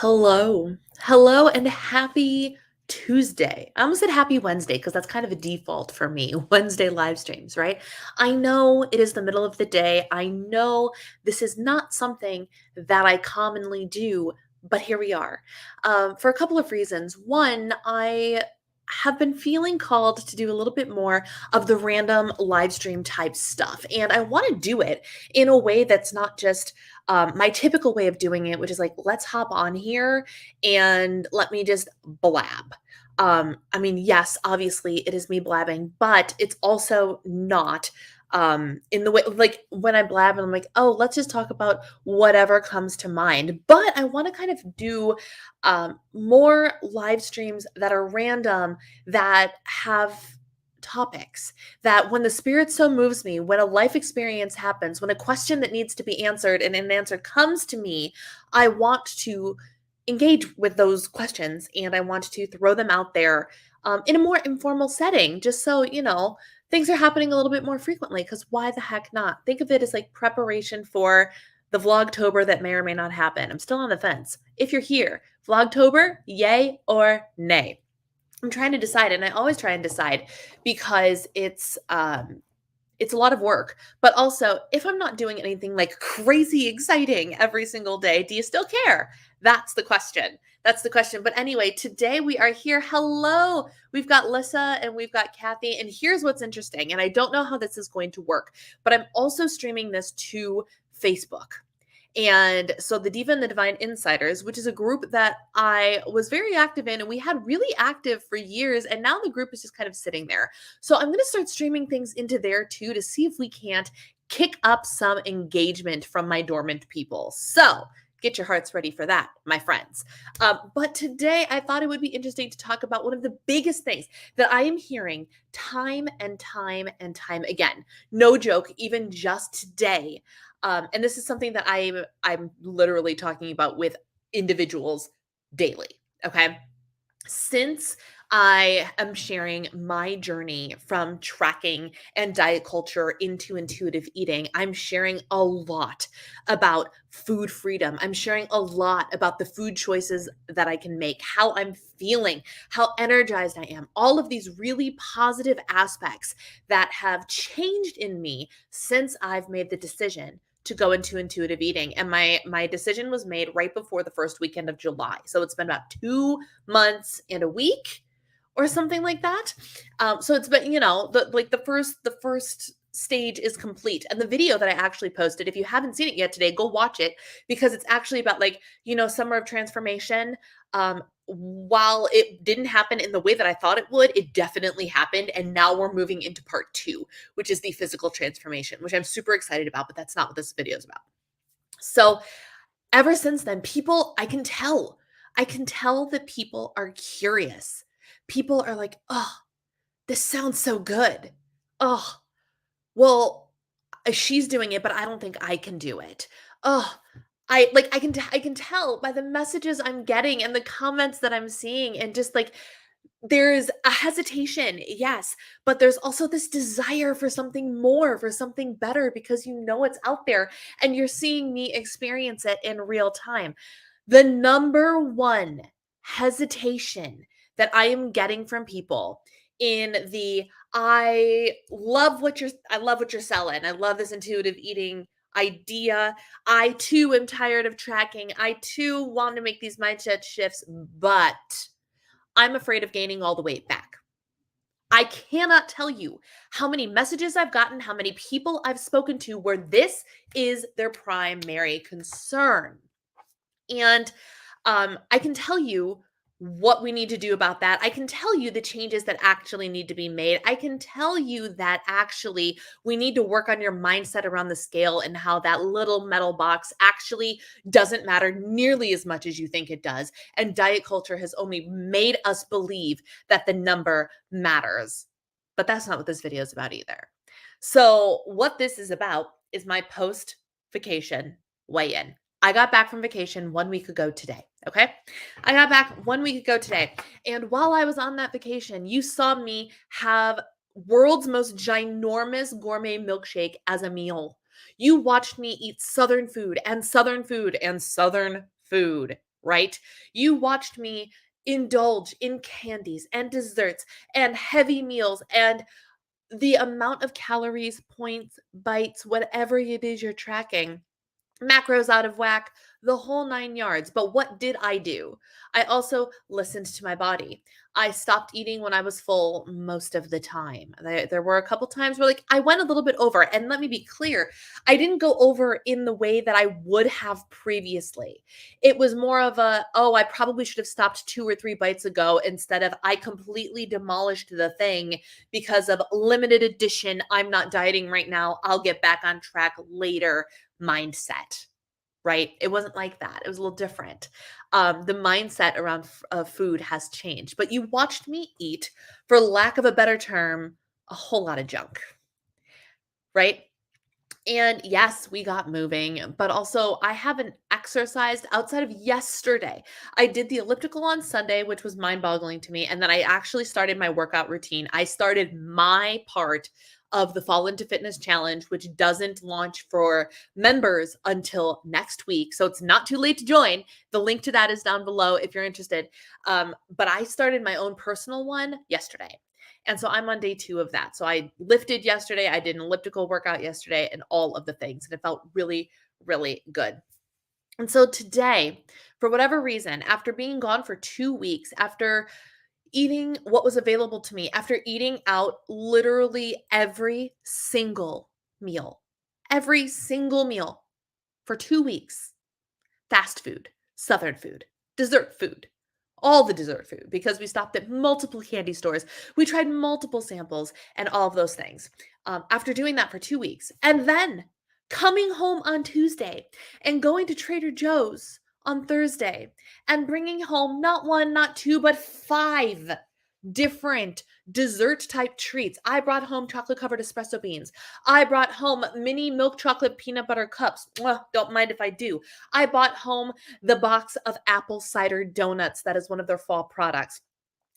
Hello. Hello and happy Tuesday. I almost said happy Wednesday because that's kind of a default for me. Wednesday live streams, right? I know it is the middle of the day. I know this is not something that I commonly do, but here we are. For a couple of reasons. One, I have been feeling called to do a little bit more of the random live stream type stuff. And I want to do it in a way that's not just my typical way of doing it, which is like, let's hop on here and let me just blab. I mean, yes, obviously it is me blabbing, but it's also not in the way like when I blab and I'm like, oh, let's just talk about whatever comes to mind. But I want to kind of do more live streams that are random that have topics that when the spirit so moves me, when a life experience happens, when a question that needs to be answered and an answer comes to me, I want to engage with those questions and I want to throw them out there in a more informal setting, just so, things are happening a little bit more frequently. Because why the heck not? Think of it as like preparation for the Vlogtober that may or may not happen. I'm still on the fence. If you're here, Vlogtober, yay or nay? I'm trying to decide, and I always try and decide because it's a lot of work. But also, if I'm not doing anything like crazy exciting every single day, do you still care? That's the question. That's the question. But anyway, today we are here. Hello. We've got Lissa and we've got Kathy. And here's what's interesting. And I don't know how this is going to work, but I'm also streaming this to Facebook. And so the Diva and the Divine Insiders, which is a group that I was very active in and we had really active for years. And now the group is just kind of sitting there. So I'm going to start streaming things into there too to see if we can't kick up some engagement from my dormant people. So get your hearts ready for that, my friends. But today I thought it would be interesting to talk about one of the biggest things that I am hearing time and time and time again. No joke, even just today. And this is something that I'm literally talking about with individuals daily. Okay. Since I am sharing my journey from tracking and diet culture into intuitive eating, I'm sharing a lot about food freedom. I'm sharing a lot about the food choices that I can make, how I'm feeling, how energized I am, all of these really positive aspects that have changed in me since I've made the decision to go into intuitive eating. And my decision was made right before the first weekend of July. So it's been about 2 months and a week or something like that. So it's been, the first stage is complete. And the video that I actually posted, if you haven't seen it yet today, go watch it because it's actually about summer of transformation. While it didn't happen in the way that I thought it would, it definitely happened. And now we're moving into part 2, which is the physical transformation, which I'm super excited about, but that's not what this video is about. So ever since then, I can tell that people are curious. People are like, oh, this sounds so good. Oh, well, she's doing it, but I don't think I can do it. Oh, I can tell by the messages I'm getting and the comments that I'm seeing and just like there's a hesitation, yes, but there's also this desire for something more, for something better because you know it's out there and you're seeing me experience it in real time. The number one hesitation that I am getting from people in the I love what you're selling. I love this intuitive eating idea. I too am tired of tracking. I too want to make these mindset shifts, but I'm afraid of gaining all the weight back. I cannot tell you how many messages I've gotten, how many people I've spoken to where this is their primary concern. And I can tell you what we need to do about that. I can tell you the changes that actually need to be made. I can tell you that actually we need to work on your mindset around the scale and how that little metal box actually doesn't matter nearly as much as you think it does. And diet culture has only made us believe that the number matters. But that's not what this video is about either. So, what this is about is my post vacation weigh in. I got back from vacation 1 week ago today. Okay. I got back 1 week ago today. And while I was on that vacation, you saw me have world's most ginormous gourmet milkshake as a meal. You watched me eat Southern food and Southern food and Southern food right? You watched me indulge in candies and desserts and heavy meals and the amount of calories, points, bites, whatever it is you're tracking, macros out of whack, the whole 9 yards. But what did I do? I also listened to my body. I stopped eating when I was full most of the time. There were a couple times where, like, I went a little bit over. And let me be clear, I didn't go over in the way that I would have previously. It was more of a, oh, I probably should have stopped 2 or 3 bites ago instead of I completely demolished the thing because of limited edition. I'm not dieting right now. I'll get back on track later mindset, right? It wasn't like that. It was a little different. The mindset around food has changed, but you watched me eat, for lack of a better term, a whole lot of junk, right? And yes, we got moving, but also I haven't exercised outside of yesterday. I did the elliptical on Sunday, which was mind boggling to me. And then I actually started my workout routine. I started my part of the Fall into Fitness Challenge, which doesn't launch for members until next week. So it's not too late to join. The link to that is down below if you're interested. But I started my own personal one yesterday. And so I'm on day 2 of that. So I lifted yesterday, I did an elliptical workout yesterday, and all of the things. And it felt really, really good. And so today, for whatever reason, after being gone for 2 weeks, after eating what was available to me, after eating out literally every single meal for 2 weeks, fast food, Southern food, dessert food, all the dessert food, because we stopped at multiple candy stores. We tried multiple samples and all of those things. After doing that for 2 weeks, and then coming home on Tuesday and going to Trader Joe's on Thursday and bringing home not one, not two, but 5 different dessert type treats. I brought home chocolate covered espresso beans. I brought home mini milk chocolate peanut butter cups. Mwah, don't mind if I do. I bought home the box of apple cider donuts. That is one of their fall products.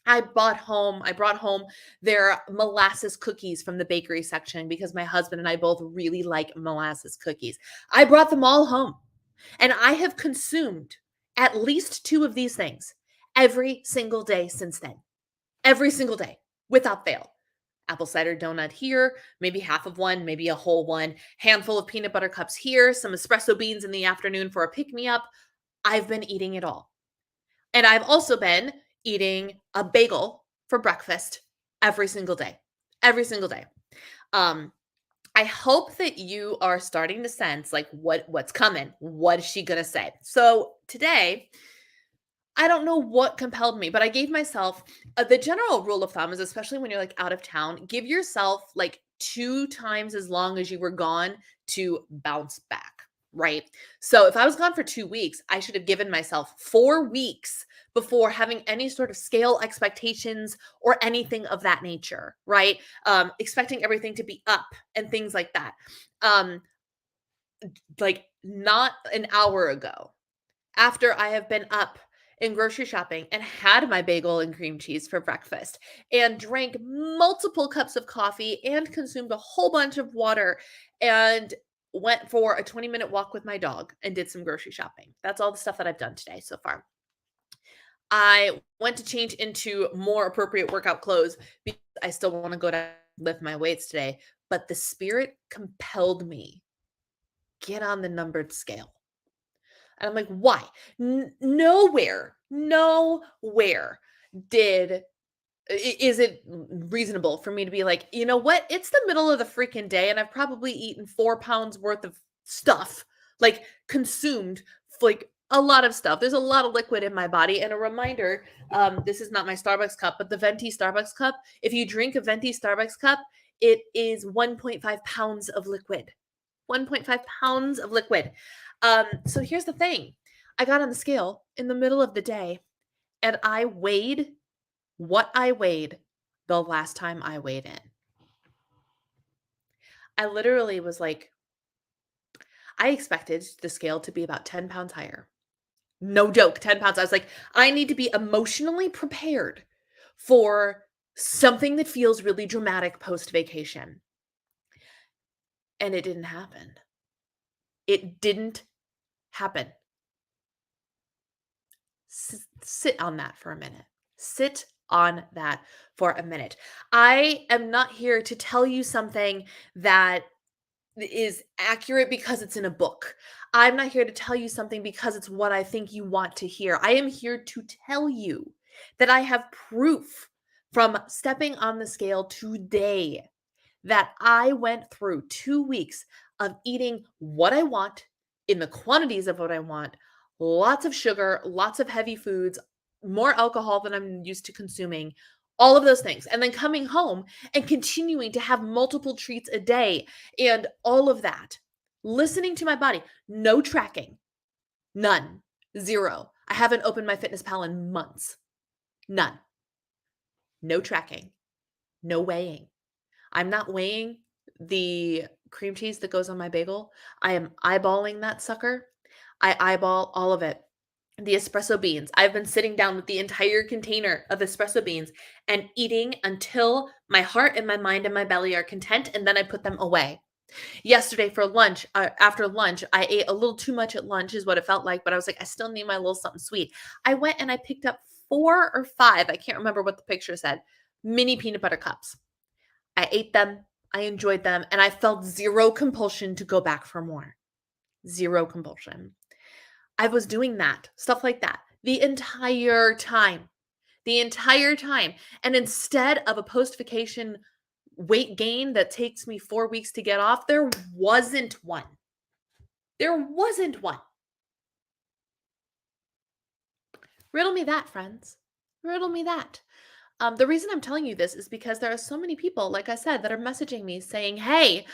I brought home their molasses cookies from the bakery section because my husband and I both really like molasses cookies. I brought them all home and I have consumed at least 2 of these things every single day since then. Every single day without fail. Apple cider donut here, maybe half of one, maybe a whole one, handful of peanut butter cups here, some espresso beans in the afternoon for a pick me up. I've been eating it all. And I've also been eating a bagel for breakfast every single day. Every single day. Um I hope that you are starting to sense like what's coming. What is she going to say? So, today I don't know what compelled me, but I gave myself the general rule of thumb is, especially when you're like out of town, give yourself like 2 times as long as you were gone to bounce back, right? So if I was gone for 2 weeks, I should have given myself 4 weeks before having any sort of scale expectations or anything of that nature, right? Expecting everything to be up and things like that. Um, like not an hour ago, after I have been up and grocery shopping and had my bagel and cream cheese for breakfast and drank multiple cups of coffee and consumed a whole bunch of water and went for a 20-minute walk with my dog and did some grocery shopping. That's all the stuff that I've done today so far. I went to change into more appropriate workout clothes because I still want to go to lift my weights today, but the spirit compelled me get on the numbered scale. And I'm like, why? Nowhere did is it reasonable for me to be like, you know what? It's the middle of the freaking day, and I've probably eaten 4 pounds worth of stuff, like consumed like a lot of stuff. There's a lot of liquid in my body. And a reminder, this is not my Starbucks cup, but the venti Starbucks cup. If you drink a venti Starbucks cup, it is 1.5 pounds of liquid. 1.5 pounds of liquid. So here's the thing. I got on the scale in the middle of the day and I weighed what I weighed the last time I weighed in. I literally was like, I expected the scale to be about 10 pounds higher. No joke, 10 pounds. I was like, I need to be emotionally prepared for something that feels really dramatic post vacation. And it didn't happen. It didn't happen. sit on that for a minute. Sit on that for a minute. I am not here to tell you something that is accurate because it's in a book. I'm not here to tell you something because it's what I think you want to hear. I am here to tell you that I have proof from stepping on the scale today that I went through 2 weeks of eating what I want in the quantities of what I want, lots of sugar, lots of heavy foods, more alcohol than I'm used to consuming, all of those things. And then coming home and continuing to have multiple treats a day and all of that. Listening to my body, no tracking, none, zero. I haven't opened my Fitness Pal in months. None. No tracking, no weighing. I'm not weighing the cream cheese that goes on my bagel. I am eyeballing that sucker. I eyeball all of it. The espresso beans. I've been sitting down with the entire container of espresso beans and eating until my heart and my mind and my belly are content, and then I put them away. Yesterday for lunch, after lunch, I ate a little too much at lunch, is what it felt like, but I was like, I still need my little something sweet. I went and I picked up 4 or 5, I can't remember what the picture said, mini peanut butter cups. I ate them, I enjoyed them, and I felt zero compulsion to go back for more. Zero compulsion. I was doing that, stuff like that, the entire time. The entire time. And instead of a post-vacation weight gain that takes me 4 weeks to get off, there wasn't one. There wasn't one. Riddle me that, friends. Riddle me that. The reason I'm telling you this is because there are so many people, like I said, that are messaging me saying, hey,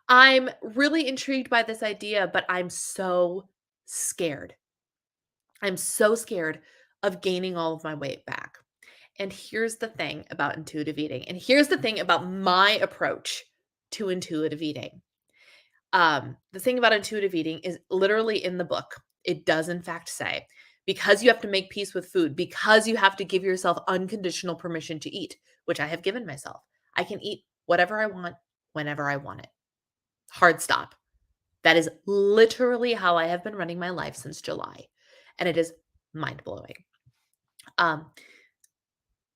I'm really intrigued by this idea, but I'm so scared. I'm so scared of gaining all of my weight back. And here's the thing about intuitive eating. And here's the thing about my approach to intuitive eating. The thing about intuitive eating is literally in the book. It does, in fact, say because you have to make peace with food, because you have to give yourself unconditional permission to eat, which I have given myself. I can eat whatever I want, whenever I want it. Hard stop. That is literally how I have been running my life since July. And it is mind blowing.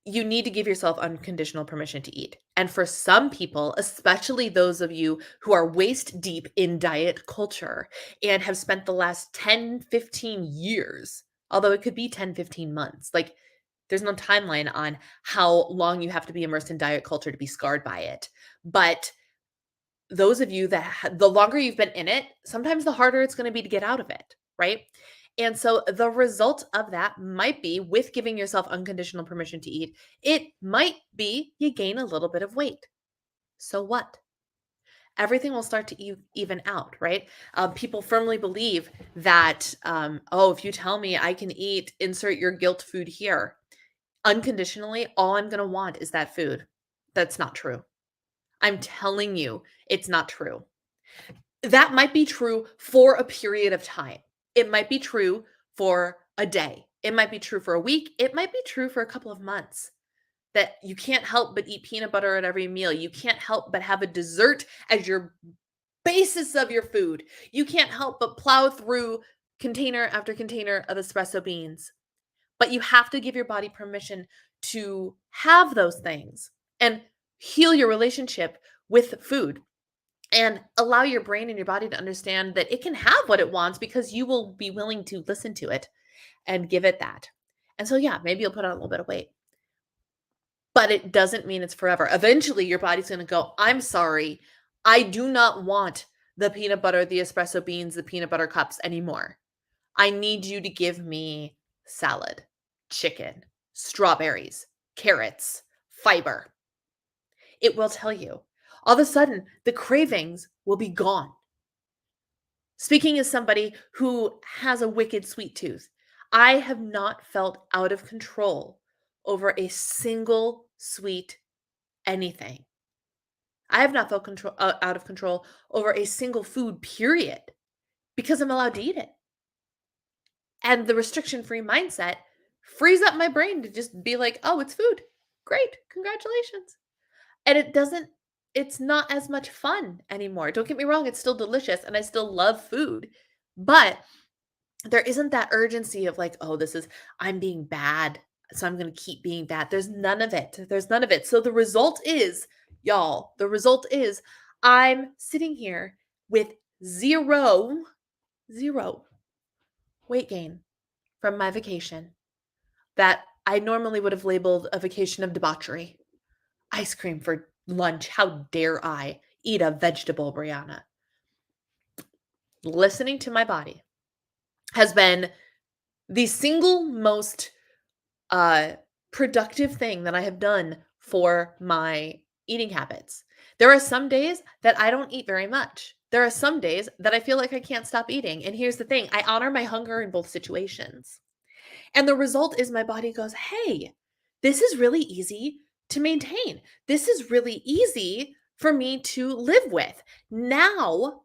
You need to give yourself unconditional permission to eat. And for some people, especially those of you who are waist deep in diet culture and have spent the last 10, 15 years, although it could be 10, 15 months, like there's no timeline on how long you have to be immersed in diet culture to be scarred by it. But those of you that the longer you've been in it, sometimes the harder it's going to be to get out of it, right? And so the result of that might be with giving yourself unconditional permission to eat, it might be you gain a little bit of weight. So what? Everything will start to even out, right? People firmly believe that, oh, if you tell me I can eat, insert your guilt food here, unconditionally, all I'm going to want is that food. That's not true. I'm telling you, it's not true. That might be true for a period of time. It might be true for a day. It might be true for a week. It might be true for a couple of months that you can't help but eat peanut butter at every meal. You can't help but have a dessert as your basis of your food. You can't help but plow through container after container of espresso beans. But you have to give your body permission to have those things and heal your relationship with food and allow your brain and your body to understand that it can have what it wants because you will be willing to listen to it and give it that. And so, yeah, maybe you'll put on a little bit of weight, but it doesn't mean it's forever. Eventually, your body's going to go, I'm sorry. I do not want the peanut butter, the espresso beans, the peanut butter cups anymore. I need you to give me salad, chicken, strawberries, carrots, fiber. It will tell you. All of a sudden, the cravings will be gone. Speaking as somebody who has a wicked sweet tooth, I have not felt out of control over a single sweet anything. I have not felt out of control over a single food, period, because I'm allowed to eat it. And the restriction-free mindset frees up my brain to just be like, oh, it's food. Great. Congratulations. And it's not as much fun anymore. Don't get me wrong, it's still delicious and I still love food. But there isn't that urgency of like, "Oh, I'm being bad, so I'm gonna keep being bad." There's none of it. There's none of it. So the result is, y'all, the result is I'm sitting here with 0, 0 weight gain from my vacation that I normally would have labeled a vacation of debauchery. Ice cream for lunch. How dare I eat a vegetable, Brianna? Listening to my body has been the single most uh, productive thing that I have done for my eating habits. There are some days that I don't eat very much. There are some days that I feel like I can't stop eating. And here's the thing, I honor my hunger in both situations. And the result is my body goes, "Hey, this is really easy to maintain. This is really easy for me to live with." Now,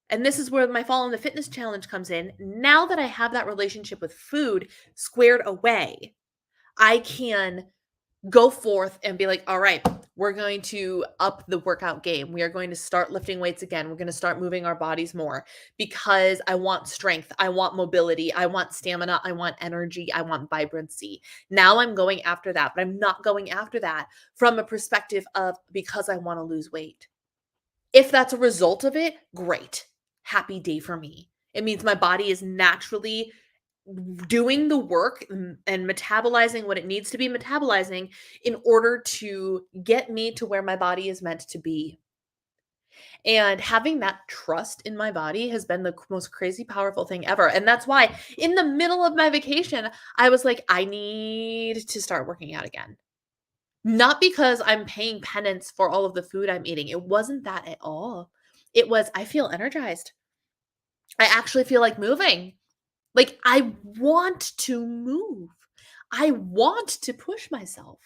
and this is where my Fall in the Fitness challenge comes in. Now that I have that relationship with food squared away, I can go forth and be like, "All right, we're going to up the workout game. We are going to start lifting weights again. We're going to start moving our bodies more because I want strength. I want mobility. I want stamina. I want energy. I want vibrancy." Now I'm going after that, but I'm not going after that from a perspective of because I want to lose weight. If that's a result of it, great. Happy day for me. It means my body is naturally doing the work and metabolizing what it needs to be metabolizing in order to get me to where my body is meant to be. And having that trust in my body has been the most crazy powerful thing ever. And that's why in the middle of my vacation, I was like, I need to start working out again. Not because I'm paying penance for all of the food I'm eating. It wasn't that at all. It was, I feel energized. I actually feel like moving. Like, I want to move. I want to push myself.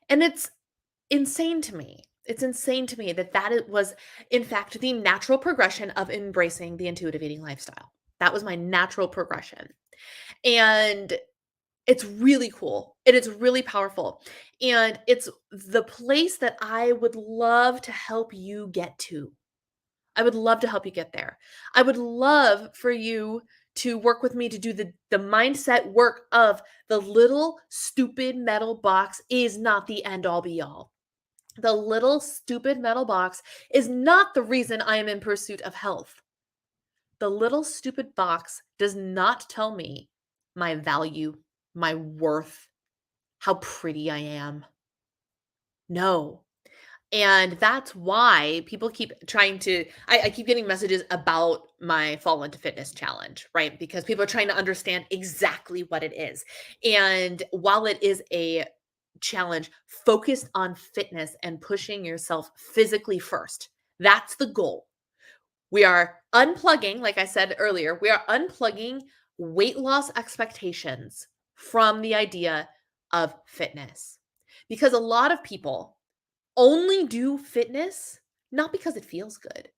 And it's insane to me. It's insane to me that it was, in fact, the natural progression of embracing the intuitive eating lifestyle. That was my natural progression. And it's really cool. And it's really powerful. And it's the place that I would love to help you get to. I would love to help you get there. I would love for you to work with me to do the mindset work of the little stupid metal box is not the end all be all. The little stupid metal box is not the reason I am in pursuit of health. The little stupid box does not tell me my value, my worth, how pretty I am. No. And that's why people keep trying to I keep getting messages about my Fall into Fitness challenge, right? Because people are trying to understand exactly what it is. And while it is a challenge focused on fitness and pushing yourself physically first, that's the goal. We are unplugging, like I said earlier, we are unplugging weight loss expectations from the idea of fitness. Because a lot of people only do fitness not because it feels good.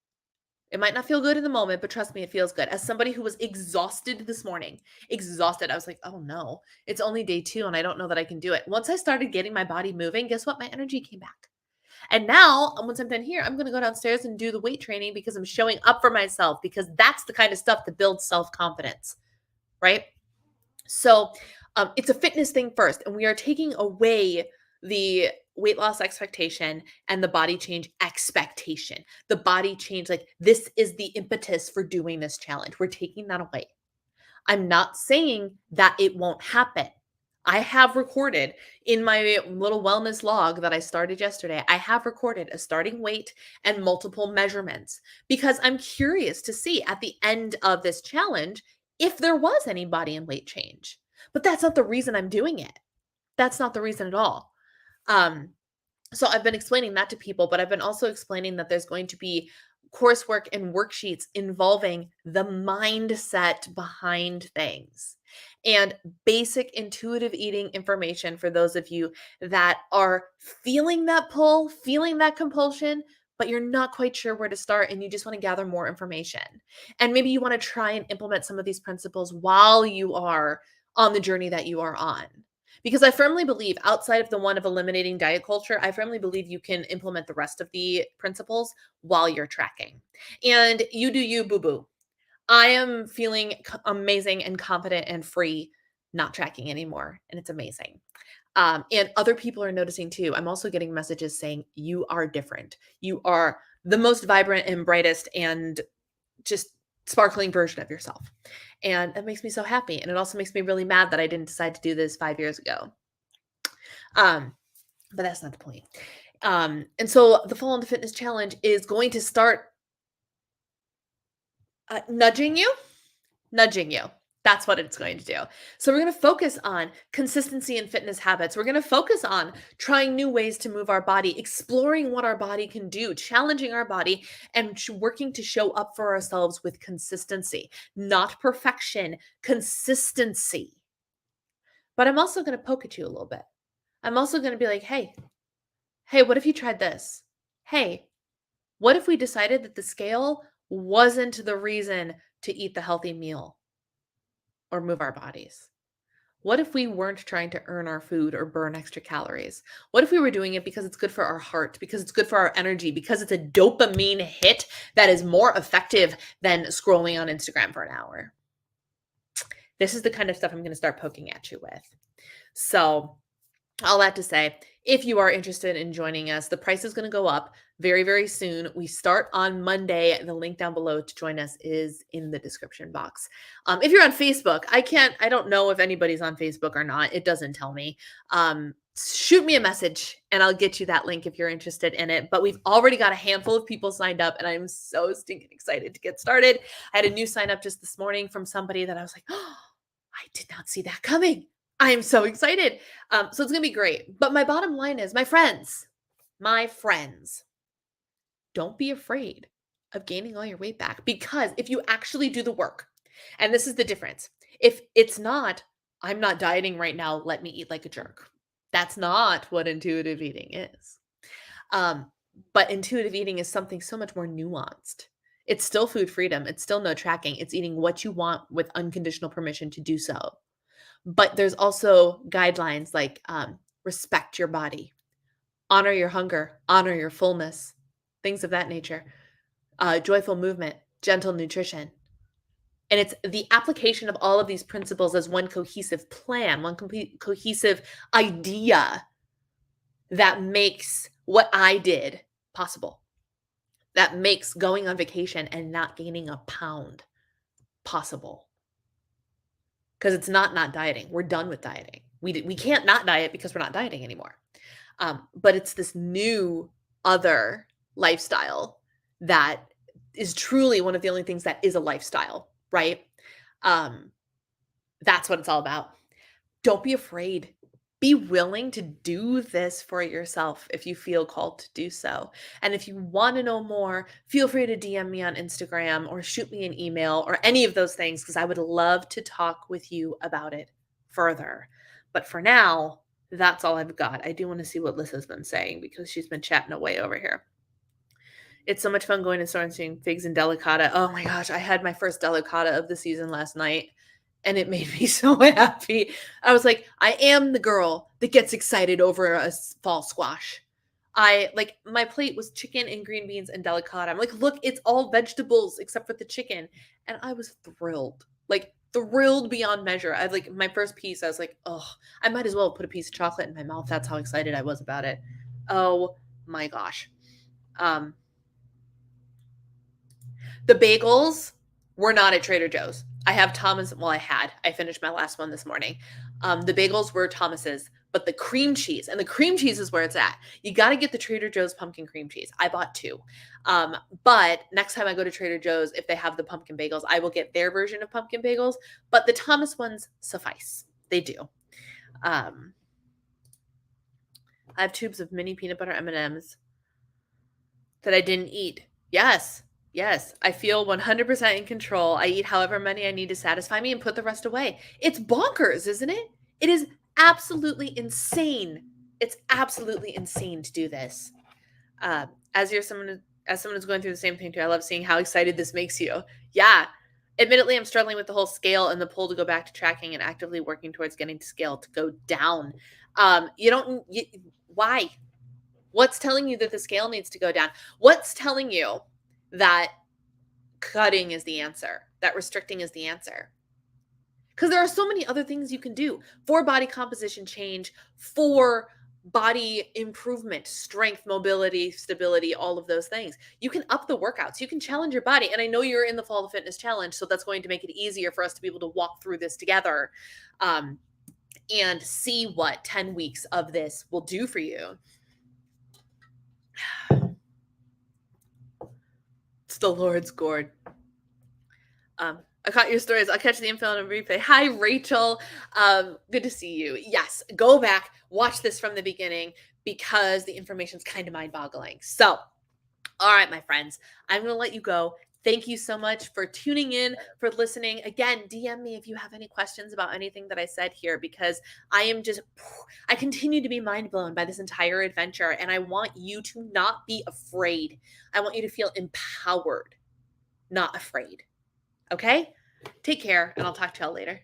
It might not feel good in the moment, but trust me, it feels good. As somebody who was exhausted this morning, exhausted, I was like, oh no, it's only day 2 and I don't know that I can do it. Once I started getting my body moving, guess what? My energy came back. And now, once I'm done here, I'm going to go downstairs and do the weight training because I'm showing up for myself because that's the kind of stuff that builds self confidence, right? So it's a fitness thing first, and we are taking away the weight loss expectation and the body change expectation. The body change, like this is the impetus for doing this challenge. We're taking that away. I'm not saying that it won't happen. I have recorded in my little wellness log that I started yesterday, I have recorded a starting weight and multiple measurements because I'm curious to see at the end of this challenge if there was any body and weight change. But that's not the reason I'm doing it. That's not the reason at all. Um, so I've been explaining that to people, but I've been also explaining that there's going to be coursework and worksheets involving the mindset behind things and basic intuitive eating information for those of you that are feeling that pull, feeling that compulsion, but you're not quite sure where to start and you just want to gather more information. And maybe you want to try and implement some of these principles while you are on the journey that you are on. Because I firmly believe, outside of the one of eliminating diet culture, I firmly believe you can implement the rest of the principles while you're tracking. And you do you, boo boo. I am feeling amazing and confident and free, not tracking anymore, and it's amazing. And other people are noticing too. I'm also getting messages saying, "You are different. You are the most vibrant and brightest and just sparkling version of yourself." And it makes me so happy. And it also makes me really mad that I didn't decide to do this 5 years ago. Um, but that's not the point. And so the Fall into Fitness Challenge is going to start nudging you. Nudging you. That's what it's going to do. So we're going to focus on consistency in fitness habits. We're going to focus on trying new ways to move our body, exploring what our body can do, challenging our body, and working to show up for ourselves with consistency, not perfection, consistency. But I'm also going to poke at you a little bit. I'm also going to be like, hey, what if you tried this? Hey, what if we decided that the scale wasn't the reason to eat the healthy meal or move our bodies? What if we weren't trying to earn our food or burn extra calories? What if we were doing it because it's good for our heart, because it's good for our energy, because it's a dopamine hit that is more effective than scrolling on Instagram for an hour? This is the kind of stuff I'm going to start poking at you with. So, all that to say, if you are interested in joining us, the price is going to go up very, very soon. We start on Monday. The link down below to join us is in the description box. If you're on Facebook, I don't know if anybody's on Facebook or not. It doesn't tell me. Shoot me a message and I'll get you that link if you're interested in it. But we've already got a handful of people signed up and I'm so stinking excited to get started. I had a new sign up just this morning from somebody that I was like, oh, I did not see that coming. I am so excited. So it's going to be great. But my bottom line is, my friends, don't be afraid of gaining all your weight back, because if you actually do the work, and this is the difference, if it's not, I'm not dieting right now, let me eat like a jerk. That's not what intuitive eating is. But intuitive eating is something so much more nuanced. It's still food freedom. It's still no tracking. It's eating what you want with unconditional permission to do so. But there's also guidelines like respect your body, honor your hunger, honor your fullness, things of that nature, joyful movement, gentle nutrition. And it's the application of all of these principles as one cohesive plan, one complete cohesive idea that makes what I did possible, that makes going on vacation and not gaining a pound possible. Because it's not dieting. We're done with dieting. We can't not diet because we're not dieting anymore. But it's this new other lifestyle that is truly one of the only things that is a lifestyle, right? That's what it's all about. Don't be afraid. Be willing to do this for yourself if you feel called to do so. And if you want to know more, feel free to DM me on Instagram or shoot me an email or any of those things, because I would love to talk with you about it further. But for now, that's all I've got. I do want to see what Lissa's been saying because she's been chatting away over here. It's so much fun going to store and seeing figs and delicata. Oh my gosh, I had my first delicata of the season last night and it made me so happy. I was like, I am the girl that gets excited over a fall squash. My plate was chicken and green beans and delicata. I'm like, look, it's all vegetables except for the chicken. And I was thrilled, like thrilled beyond measure. I like my first piece. I was like, oh, I might as well put a piece of chocolate in my mouth. That's how excited I was about it. Oh my gosh. The bagels were not at Trader Joe's. I have Thomas. Well, I finished my last one this morning. The bagels were Thomas's, but the cream cheese, and the cream cheese is where it's at. You got to get the Trader Joe's pumpkin cream cheese. I bought two. But next time I go to Trader Joe's, if they have the pumpkin bagels, I will get their version of pumpkin bagels. But the Thomas ones suffice. They do. I have tubes of mini peanut butter M&Ms that I didn't eat. Yes. Yes, I feel 100% in control. I eat however many I need to satisfy me and put the rest away. It's bonkers, isn't it? It is absolutely insane. It's absolutely insane to do this. As someone who's going through the same thing too, I love seeing how excited this makes you. Yeah. Admittedly, I'm struggling with the whole scale and the pull to go back to tracking and actively working towards getting to scale to go down. Why? What's telling you that the scale needs to go down? What's telling you that cutting is the answer? that restricting is the answer. Because there are so many other things you can do for body composition change, for body improvement, strength, mobility, stability, all of those things. You can up the workouts, you can challenge your body. And I know you're in the Fall of Fitness Challenge, so that's going to make it easier for us to be able to walk through this together, um, and see what 10 weeks of this will do for you. It's the Lord's gourd. I caught your stories. I'll catch the info on a replay. Hi, Rachel. Good to see you. Yes, go back, watch this from the beginning because the information's kind of mind-boggling. So, all right, my friends, I'm going to let you go. Thank you so much for tuning in, for listening. Again, DM me if you have any questions about anything that I said here, because I continue to be mind blown by this entire adventure. And I want you to not be afraid. I want you to feel empowered, not afraid. Okay? Take care, and I'll talk to y'all later.